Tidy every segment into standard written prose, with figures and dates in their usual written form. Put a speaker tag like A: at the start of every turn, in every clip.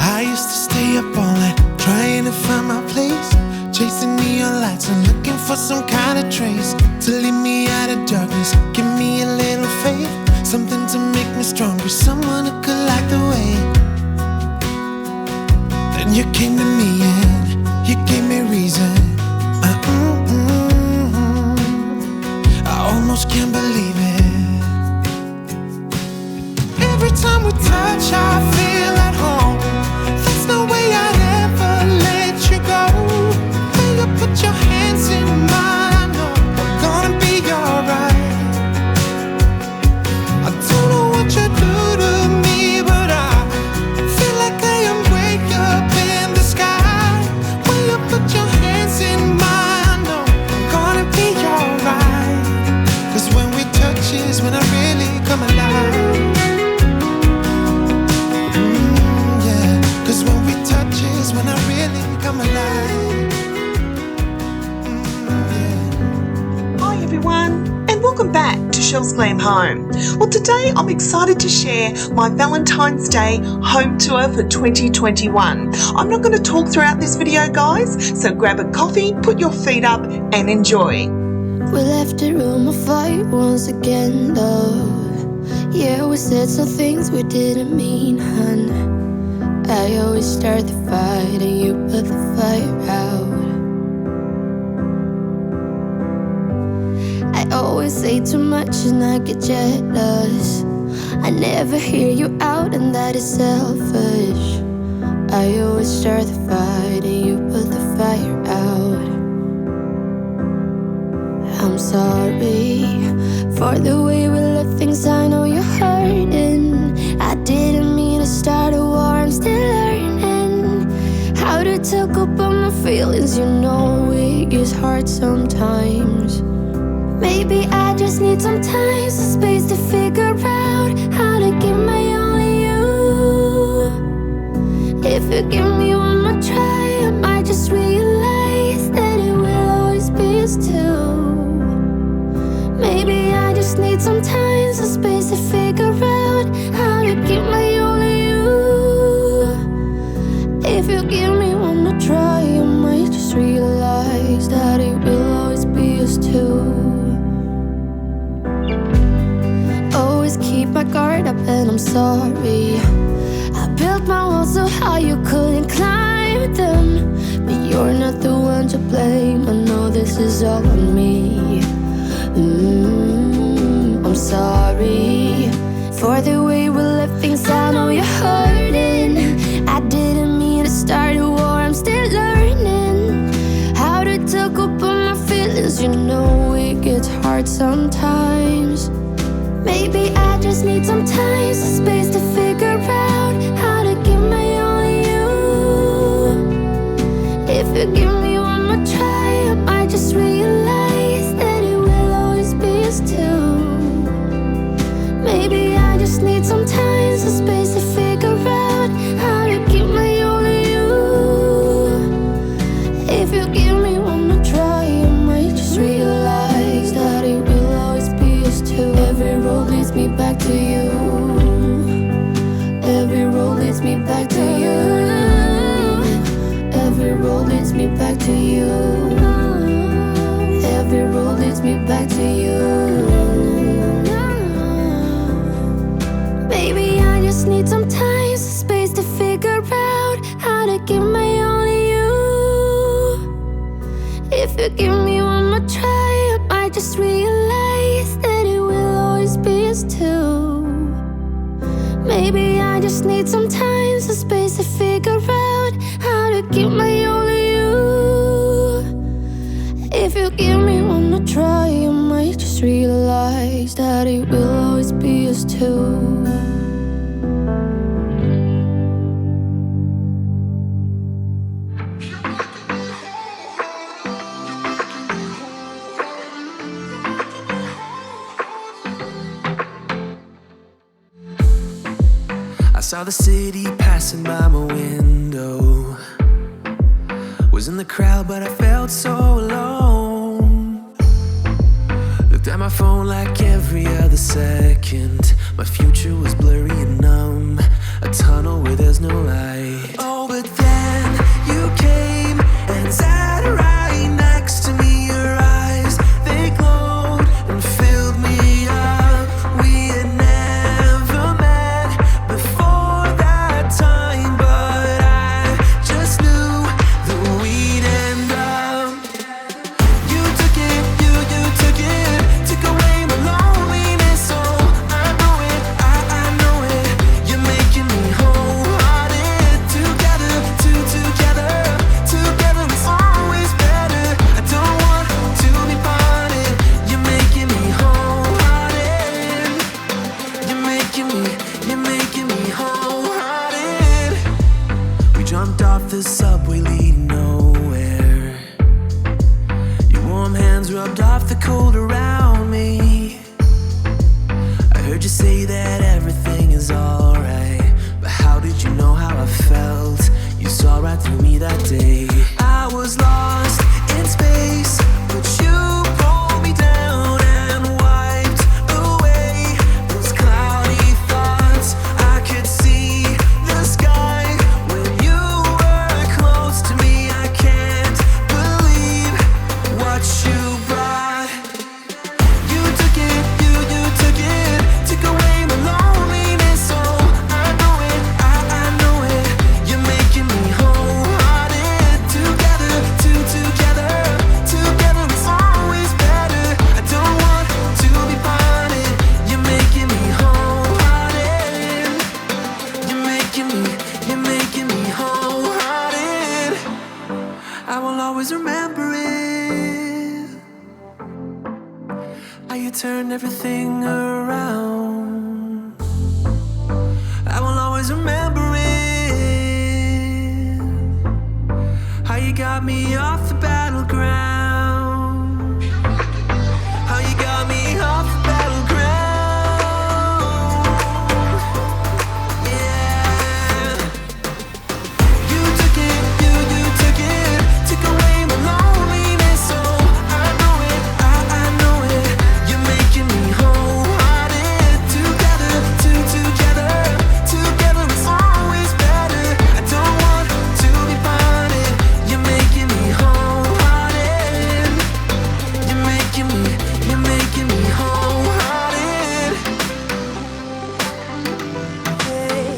A: I used to stay up all night trying to find my place, chasing neon lights and looking for some kind of trace to lead me out of darkness. Give me a little faith, something to make me stronger, someone who could light the way. Then you came to me and you gave me reason. I almost can't believe it. Every time we touch, I feel at home. There's no way I'd ever let you go. When you put your hands in mine, I know we're gonna be alright. I don't know what you do to me, but I feel like I am way up in the sky. When you put your hands in mine, I know we're gonna be alright. 'Cause when we touch is when I really come alive. Yeah, 'cause when we touch is when I really come alive. Yeah.
B: Hi everyone, and welcome back to Chelle's Glam Home. Well, today I'm excited to share my Valentine's Day home tour for 2021. I'm not going to talk throughout this video, guys, so grab a coffee, put your feet up and enjoy.
C: We left the room of fight once again, love. Yeah, we said some things we didn't mean, hun. I always start the fight and you put the fire out. I always say too much and I get jealous. I never hear you out and that is selfish. I always start the fight and you put the fire out. I'm sorry for the way we left things, I know you're hurting. I didn't mean to start a war, I'm still learning how to talk about my feelings. You know it gets hard sometimes. Maybe I just need some time, some space to figure out how to give my all to you. If you give me one more try, I might just realize that it will always be us two. Maybe I just need some time, some space to figure out how to give my all to you. If you give me one more try, I might just realize that it will always be us two. Always keep my guard up and I'm sorry. I built my walls so high you couldn't climb them, but you're not the one to blame. I know this is all on me. I'm sorry for the way we left things, I know you're hurting. I didn't mean to start a war, I'm still learning how to talk about my feelings. You know it gets hard sometimes. Maybe I just need some time, some space to figure out how to give my all to you. If you give me one more try, I might just realize that it will always be us two. Maybe I just need some time, some space to figure out how to give my all to you. If you give me one more try, I might just realize that it will always be us two. Every road leads me back to you. Every road leads me back to you. Every road leads me back to you. Every road leads me back to you. Baby, I just need some time, some space to figure out how to give my all to you. If you give me one more try, I might just realize that it will always be us two. Maybe I just need some time, some space to figure out how to give my all to you. If you give me one more try, I might just realize that it will always be us two.
A: I saw the city passing by my window. Was in the crowd, but I felt so alone. Looked at my phone like every other second. My future was blurry and numb. I a tunnel where there's no light. Oh, but then you came and sat right next to me. Your eyes, they glowed and filled me up. We had never met before that time, but I just knew that we'd end up. You took it, you took it, took away my loneliness. So I know it, I know it. You're making me wholehearted. Together, together it's always better. I don't want to be parted. You're making me wholehearted. You're making me wholehearted. We jumped off the subway leading nowhere. Your warm hands rubbed off the cold around me. I heard you say that everything is alright, but how did you know how I felt? You saw right through me that day. I was lost in space, but you pulled me down and wiped away those cloudy thoughts. I could see the sky when you were close to me. I can't believe what you brought. You took it, you took it, took away my loneliness. So I know it, I know it. You're making me wholehearted. Together, together it's always better. I don't want to be parted. You're making me wholehearted. You're making me wholehearted. I will always remember it. How you turned everything around. I will always remember it. How you got me off the battleground. How you got me off the battleground. Yeah. You took it, you took it, took away my loneliness. So I know it, I know it. You're making me wholehearted. Together, together it's always better. I don't want to be parted. You're making me wholehearted. You're making me wholehearted. Hey.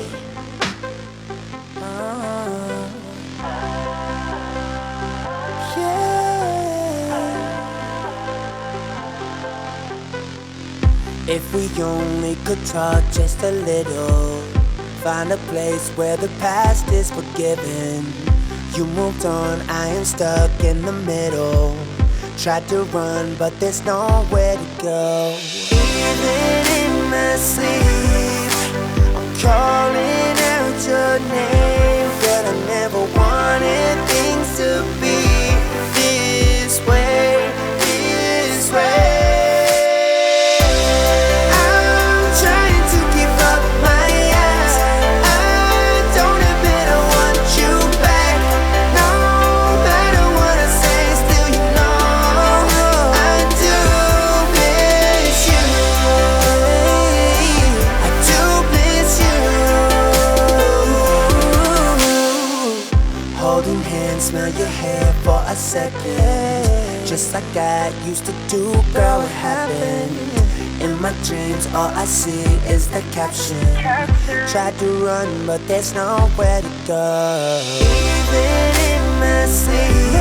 D: If we only could talk just a little, find a place where the past is forgiven. You moved on, I am stuck in the middle. Tried to run, but there's nowhere to go. Even in my sleep, I'm calling out your name, but I never wanted things to be this way, this way. I'm trying to keep up my eyes. I don't admit I want you back. No matter what I say, still you know I do miss you. I do miss you. Holding hands, smell your hair for a second, just like I used to do. Girl, what happened? In my dreams, all I see is the caption. Tried to run, but there's nowhere to go. Even in my sleep,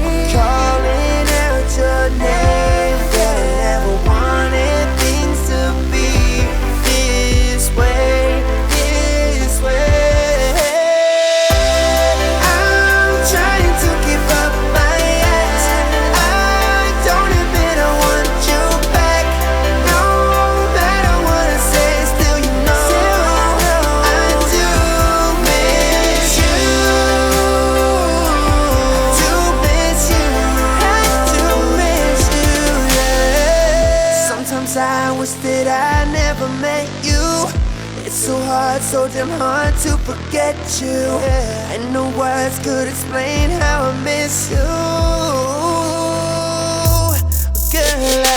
D: I'm calling out your name, but I never wanted things to be this way, this way. I'm trying to keep up my eyes. I don't admit I want you back. No matter what I say, still you know I do miss you. I do miss you. I do miss you, yeah. Sometimes I wish that I never met you. It's so hard, so damn hard to forget you. And no words could explain how I miss you. Girl, I